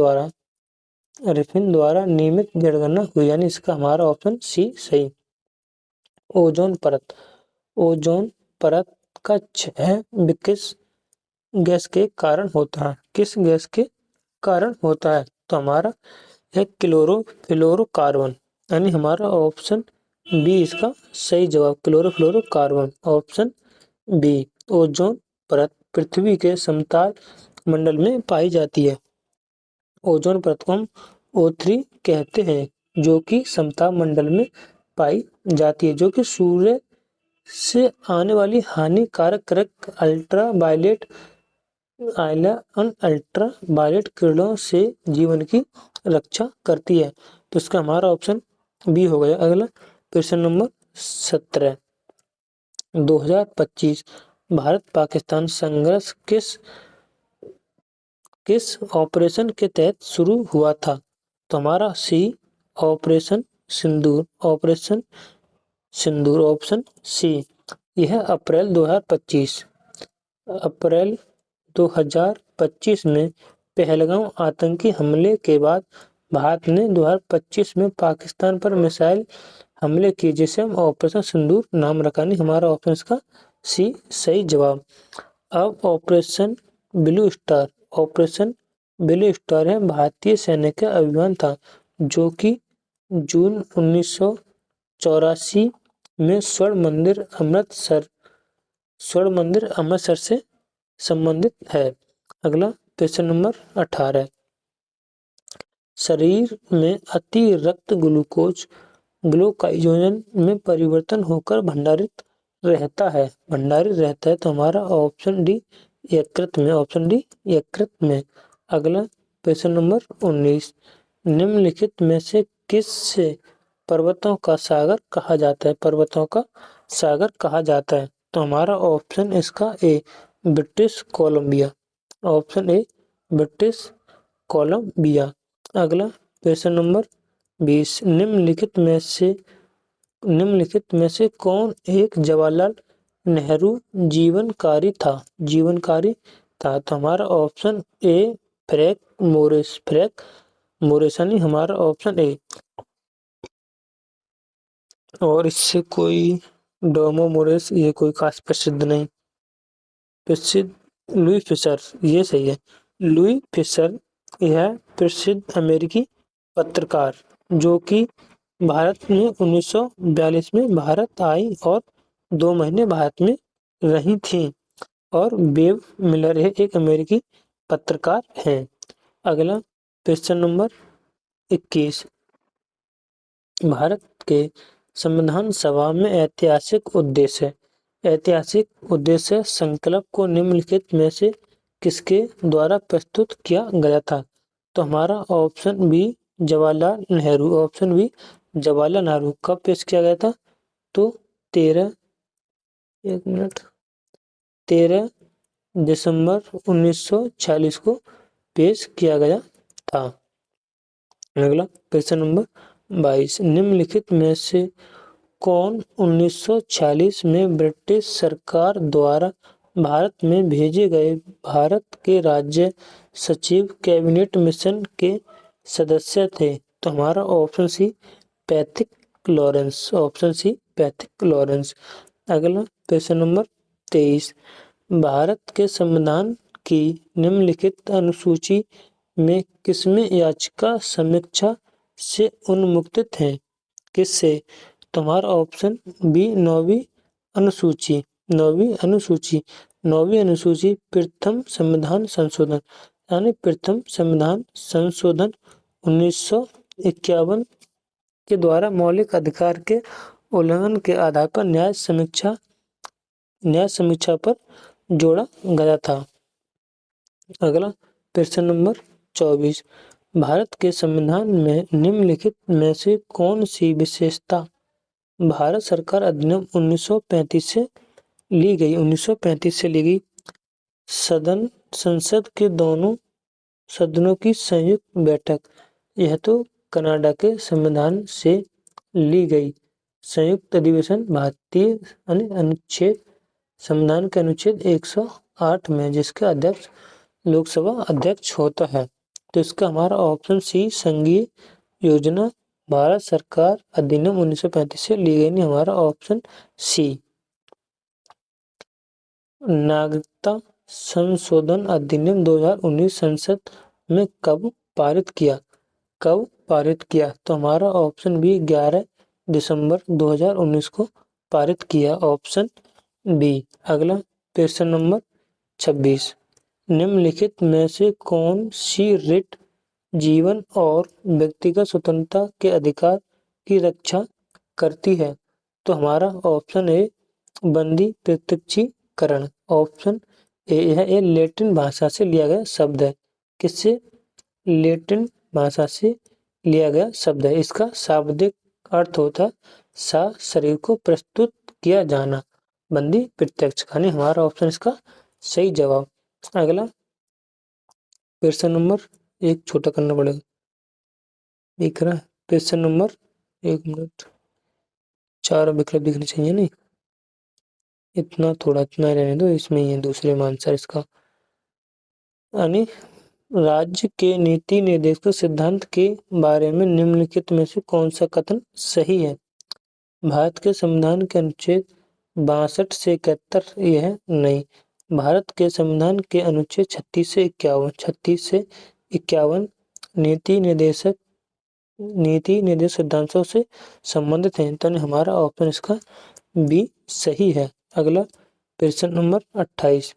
द्वारा नियमित जनगणना हुई, यानी इसका हमारा ऑप्शन सी सही। ओजोन परत का क्षय किस गैस के कारण होता है? किस गैस के कारण होता है? तो हमारा है क्लोरोफ्लोरोकार्बन। यानी हमारा ऑप्शन बी इसका सही जवाब। Chlorofluorocarbon, option B. ओजोन परत पृथ्वी के समतल मंडल में पाई जाती है। ओजोन परत को हम O3 कहते हैं, जो कि समतल मंडल में पाई जाती है, जो कि सूर्य से आने वाली हानिकारक अल्ट्रावायलेट किरणों से जीवन की रक्षा करती है। तो इसका हमारा ऑप्शन बी हो गया। अगला क्वेश्चन नंबर 17। 2025 भारत पाकिस्तान संघर्ष किस ऑपरेशन के तहत शुरू हुआ था? तो हमारा सी ऑपरेशन सिंदूर। ऑपरेशन सिंदूर, ऑप्शन सी। यह अप्रैल 2025 में पहलगाम आतंकी हमले के बाद भारत ने 2025 में पाकिस्तान पर मिसाइल हमले किए, जिसे हम ऑपरेशन सिंदूर नाम रखा। नहीं, हमारा ऑप्शन इसका सी सही जवाब। अब ऑपरेशन ब्लू स्टार है भारतीय सैन्य का अभियान था, जो कि जून 1984 में स्वर्ण मंदिर अमृतसर से संबंधित है। अगला क्वेश्चन नंबर 18। शरीर में अतिरिक्त ग्लूकोज में परिवर्तन होकर भंडारित रहता है। तो हमारा ऑप्शन डी यकृत में। ऑप्शन डी यकृत में। अगला क्वेश्चन नंबर 19। निम्नलिखित में से किस से पर्वतों का सागर कहा जाता है? पर्वतों का सागर कहा जाता है। तो हमारा ऑप्शन इसका A British Columbia. Option A British Columbia. अगला क्वेश्चन नंबर 20। निम्नलिखित में से कौन एक जवाहरलाल नेहरू जीवनकारी था? तो हमारा ऑप्शन ए फ्रैंक मोरिस यानी हमारा ऑप्शन ए। और इससे कोई डोमो मोरिस, ये कोई खास प्रसिद्ध नहीं। प्रसिद्ध लुई फिशर, ये सही है। लुई फिशर यह प्रसिद्ध अमेरिकी पत्रकार जो कि भारत में 1942 में भारत आई और 2 महीने भारत में रही थी। और बेव मिलर एक अमेरिकी पत्रकार हैं। अगला क्वेश्चन नंबर 21। भारत के संविधान सभा में ऐतिहासिक उद्देश्य संकल्प को निम्नलिखित में से किसके द्वारा प्रस्तुत किया गया था? तो हमारा option B Jawaharlal Nehru, option B Jawaharlal Nehru. कब पेश किया गया था? तो 13 दिसंबर 1946 को पेश किया गया था। अगला क्वेश्चन नंबर 22। निम्नलिखित में से कौन 1946 में ब्रिटिश सरकार द्वारा भारत में भेजे गए भारत के राज्य सचिव कैबिनेट मिशन के सदस्य थे? तो हमारा option C Pethick Lawrence, option C Pethick Lawrence. अगला क्वेश्चन नंबर 23। भारत के संविधान की निम्नलिखित अनुसूची में किसमें याचिका समीक्षा से उन्मुक्तित है? किससे? तुम्हारा ऑप्शन बी नौवीं अनुसूची। नौवीं अनुसूची प्रथम संविधान संशोधन, यानी प्रथम संविधान संशोधन 1951 के द्वारा मौलिक अधिकार के उल्लंघन के आधार पर न्याय समीक्षा पर जोड़ा गया था। अगला प्रश्न नंबर 24। भारत के संविधान में निम्नलिखित में से कौन सी विशेषता भारत सरकार अधिनियम 1935 से ली गई? संसद के दोनों सदनों की संयुक्त बैठक, यह तो कनाडा के संविधान से ली गई। संयुक्त अधिवेशन भारतीय अनुच्छेद संविधान के अनुच्छेद 108 में, जिसका अध्यक्ष लोकसभा अध्यक्ष होता है। तो इसका हमारा ऑप्शन सी संघीय योजना भारत सरकार अधिनियम 1935 से ली गई, नहीं, हमारा ऑप्शन सी। नागरिकता संशोधन अधिनियम 2019 संसद में कब पारित किया? तो हमारा ऑप्शन बी 11 दिसंबर 2019 को पारित किया, ऑप्शन बी। अगला प्रश्न नंबर 26। निम्नलिखित में से कौन सी रिट जीवन और व्यक्तिगत स्वतंत्रता के अधिकार की रक्षा करती है? तो हमारा ऑप्शन ए बंदी प्रत्यक्षीकरण, ऑप्शन ए यह लैटिन भाषा से लिया गया शब्द है। किससे? लैटिन भाषा से लिया गया शब्द है। इसका शाब्दिक अर्थ होता शरीर को प्रस्तुत किया जाना, बंदी प्रत्यक्ष, यानी हमारा ऑप्शन इसका सही जवाब। अगला प्रश्न नंबर एक छोटा करना पड़ेगा, दिख रहा है? प्रश्न नंबर 4 विकल्प दिखने चाहिए, नहीं इतना रहने दो, इसमें ही है दूसरे में आंसर इसका। यानी राज्य के नीति निर्देशक सिद्धांत के बारे में निम्नलिखित में से कौन सा कथन सही है? भारत के संविधान के अनुच्छेद 62 से 71 यह नहीं। भारत के संविधान के अनुच्छेद 36 से 51 नीति निर्देशक सिद्धांतों से संबंधित हैं। तो हमारा ऑप्शन इसका बी सही है। अगला प्रश्न नंबर 28।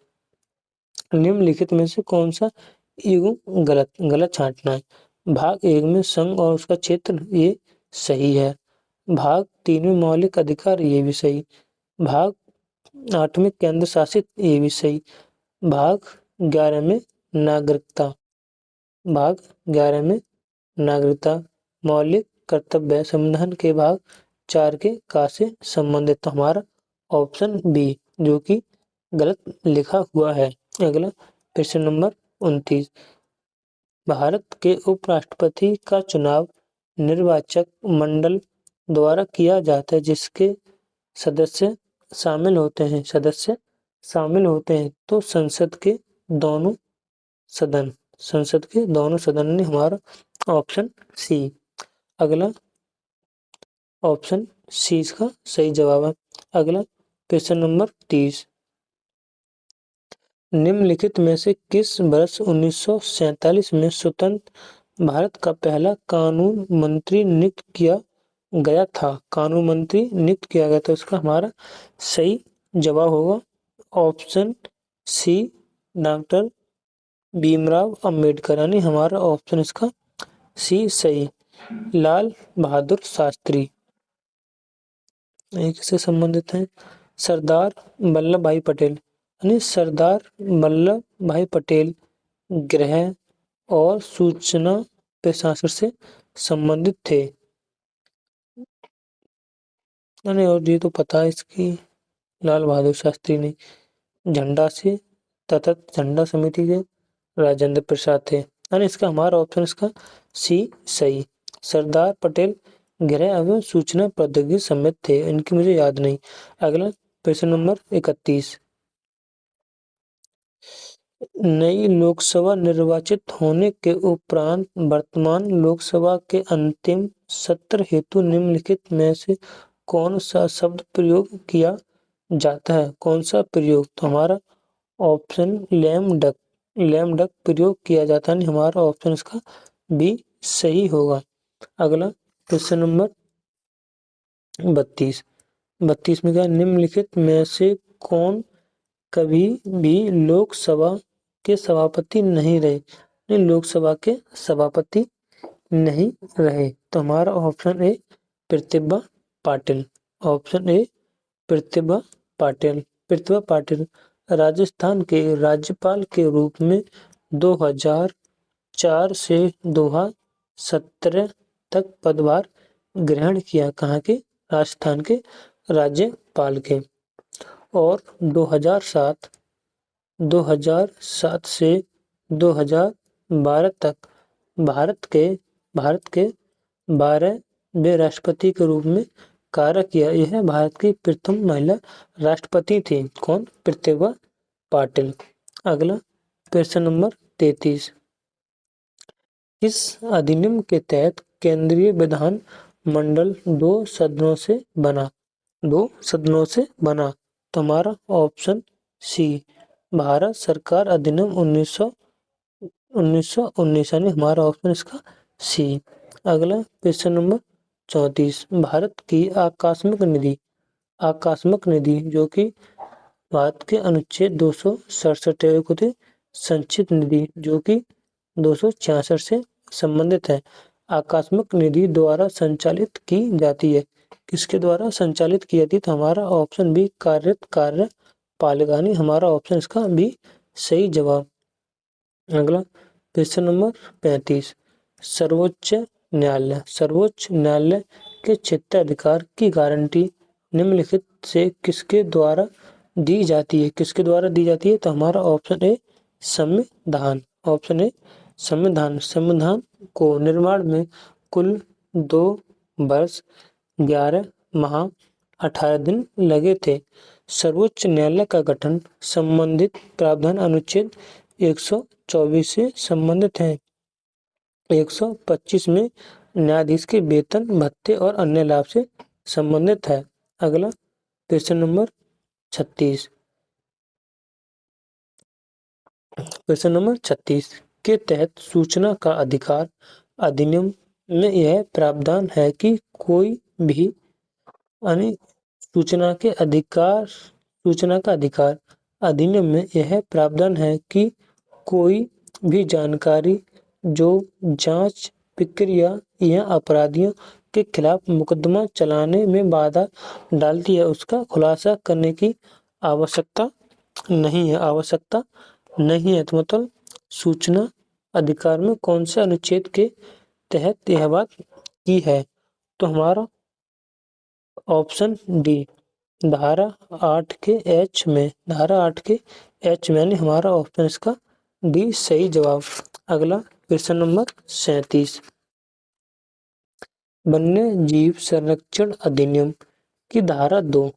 निम्नलिखित में से कौन सा युग्म गलत छांटना है? भाग 1 में संघ और उसका क्षेत्र, ये सही है। भाग 3 में मौलिक अधिकार, ये भी सही। भाग 8 में केंद्र शासित, ये भी सही। भाग 11 में नागरिकता, मौलिक कर्तव्य संविधान के भाग 4 के का से संबंधित। तो हमारा ऑप्शन बी जो कि गलत लिखा हुआ है। अगला प्रश्न नंबर 29। भारत के उपराष्ट्रपति का चुनाव निर्वाचक मंडल द्वारा किया जाता है, जिसके सदस्य शामिल होते हैं। तो संसद के दोनों सदन ने हमारा ऑप्शन सी। अगला ऑप्शन सी इसका सही जवाब है। अगला प्रश्न नंबर 30। निम्नलिखित में से किस वर्ष 1947 में स्वतंत्र भारत का पहला कानून मंत्री नियुक्त किया गया था? कानून मंत्री नियुक्त किया गया था, इसका हमारा सही जवाब होगा option C, doctor Bhimrao Ambedkar, यानी हमारा ऑप्शन इसका सी सही। लाल बहादुर शास्त्री एक से संबंधित हैं। सरदार वल्लभ भाई पटेल, यानी सरदार वल्लभ भाई पटेल गृह और सूचना प्रशासन से संबंधित थे, यानी और ये तो पता है इसकी। लाल बहादुर शास्त्री ने झंडा से तथा झंडा समिति के राजेंद्र प्रसाद थे, यानी इसका हमारा ऑप्शन इसका सी सही। सरदार पटेल गृह एवं सूचना प्रौद्योगिकी समिति थे, इनकी मुझे याद नहीं। अगला प्रश्न नंबर 31। नई लोकसभा निर्वाचित होने के उपरांत वर्तमान लोकसभा के अंतिम सत्र हेतु निम्नलिखित में से कौन सा शब्द प्रयोग किया जाता है? कौन सा प्रयोग? तो हमारा ऑप्शन लैम डक प्रयोग किया जाता है, हमारा ऑप्शन इसका बी सही होगा। अगला क्वेश्चन नंबर 32 में क्या, निम्नलिखित में से कौन कभी भी लोकसभा के सभापति नहीं रहे? लोकसभा के सभापति नहीं रहे, तो हमारा option A Pratibha Patil. Option A Pratibha Patil. Pratibha Patil Rajasthan के राज्यपाल के रूप में 2004 से 2017 तक पदभार ग्रहण किया। कहाँ के? राजस्थान के राज्यपाल के। और 2007 से 2012 तक भारत के 12वें राष्ट्रपति के रूप में कार्य किया। यह भारत की प्रथम महिला राष्ट्रपति थी। कौन? प्रतिभा पाटिल। अगला प्रश्न नंबर 33। इस अधिनियम के तहत केंद्रीय विधान मंडल दो सदनों से बना। तो हमारा ऑप्शन सी भारत सरकार अधिनियम 1919, यानी हमारा ऑप्शन इसका सी। अगला प्रश्न नंबर 34। भारत की आकस्मिक निधि जो कि भारत के अनुच्छेद 267 को थे, संचित निधि जो कि 266 से संबंधित है, आकस्मिक निधि द्वारा संचालित की जाती है। किसके द्वारा संचालित की जाती है? तो हमारा ऑप्शन बी कार्यपालिका, यानी हमारा ऑप्शन इसका बी सही जवाब। अगला प्रश्न नंबर 35। सर्वोच्च न्यायालय के क्षेत्राधिकार की गारंटी निम्नलिखित से किसके द्वारा दी जाती है? किसके द्वारा दी जाती है? तो हमारा ऑप्शन ए संविधान। ऑप्शन ए संविधान को निर्माण में कुल 2 वर्ष 11 माह 18 दिन लगे थे। सर्वोच्च न्यायालय का गठन संबंधित प्रावधान अनुच्छेद 124 से संबंधित है। 125 में न्यायाधीश के वेतन भत्ते और अन्य लाभ से संबंधित है। अगला प्रश्न नंबर 36। प्रश्न नंबर 36 के तहत सूचना का अधिकार अधिनियम में यह प्रावधान है कि कोई भी यानी सूचना का अधिकार अधिनियम में यह प्रावधान है कि कोई भी जानकारी जो जांच प्रक्रिया या अपराधियों के खिलाफ मुकदमा चलाने में बाधा डालती है, उसका खुलासा करने की आवश्यकता नहीं है। तो मतलब सूचना अधिकार में कौन से अनुच्छेद के तहत यह बात की है? तो हमारा ऑप्शन डी धारा 8 के एच में, यानी हमारा ऑप्शन इसका डी सही जवाब। अगला प्रश्न नंबर 37। वन्य जीव संरक्षण अधिनियम की धारा 2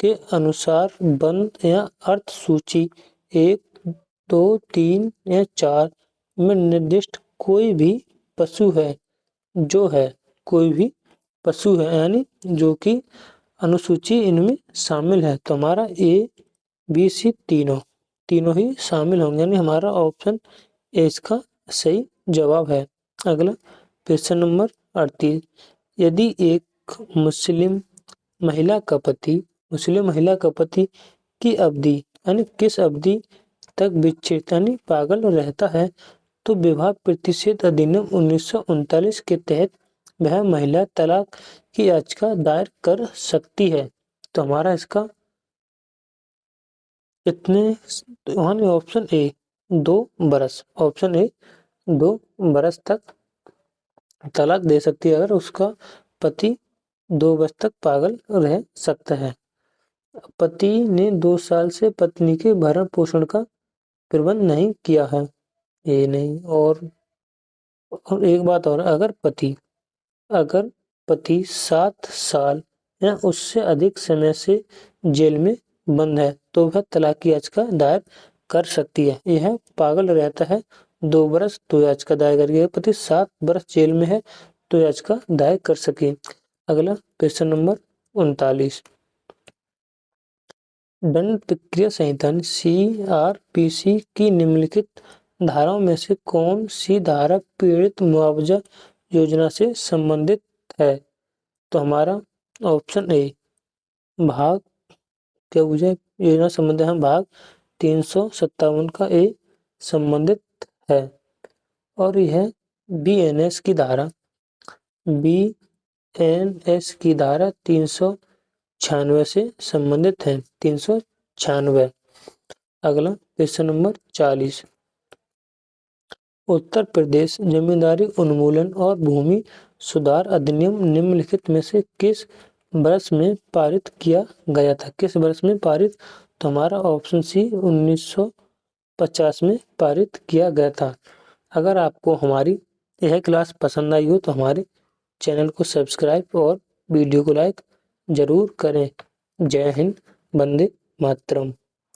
के अनुसार वन या अर्थ सूची 1, 2, 3 या 4 में निर्दिष्ट कोई भी पशु है, यानी जो कि अनुसूची इनमें शामिल है? तो हमारा ए बी सी तीनों ही शामिल होंगे, यानी हमारा ऑप्शन ए इसका सही जवाब है। अगला क्वेश्चन नंबर 38, यदि एक महिला का पति मुस्लिम महिला का पति की अवधि यानी किस अवधि तक विच्छेद यानी पागल रहता है, तो विवाह प्रतिषेध अधिनियम 1939 के तहत वह महिला तलाक की याचिका दायर कर सकती है। तो हमारा इसका इतने ऑप्शन ए 2 बरस, ऑप्शन ए 2 बरस तक तलाक दे सकती है अगर उसका पति 2 वर्ष तक पागल रह सकता है। पति ने 2 साल से पत्नी के भरण पोषण का प्रबंध नहीं किया है, ये नहीं। और एक बात और, अगर पति 7 साल या उससे अधिक समय से जेल में बंद है तो वह तलाक की याचिका दायर कर सकती है। यह पागल रहता है 2 बरस तो याचिका दायर करेगी, पति 7 बरस जेल में है तो याचिका दायर कर सके। अगला क्वेश्चन नंबर 39, दंड प्रक्रिया संहिता CRPC की निम्नलिखित धाराओं में से कौन सी धारा पीड़ित मुआवजा योजना से संबंधित है? तो हमारा ऑप्शन ए भाग क्या पूछा योजना संबंधित है, भाग 357 का ए संबंधित है। और यह BNS की धारा 396 से संबंधित है, 396। अगला क्वेश्चन नंबर 40, उत्तर प्रदेश जमींदारी उन्मूलन और भूमि सुधार अधिनियम निम्नलिखित में से किस वर्ष में पारित किया गया था? किस वर्ष में पारित? तो हमारा ऑप्शन सी 1950 में पारित किया गया था। अगर आपको हमारी यह क्लास पसंद आई हो तो हमारे चैनल को सब्सक्राइब और वीडियो को लाइक जरूर करें। जय हिंद, वंदे मातरम।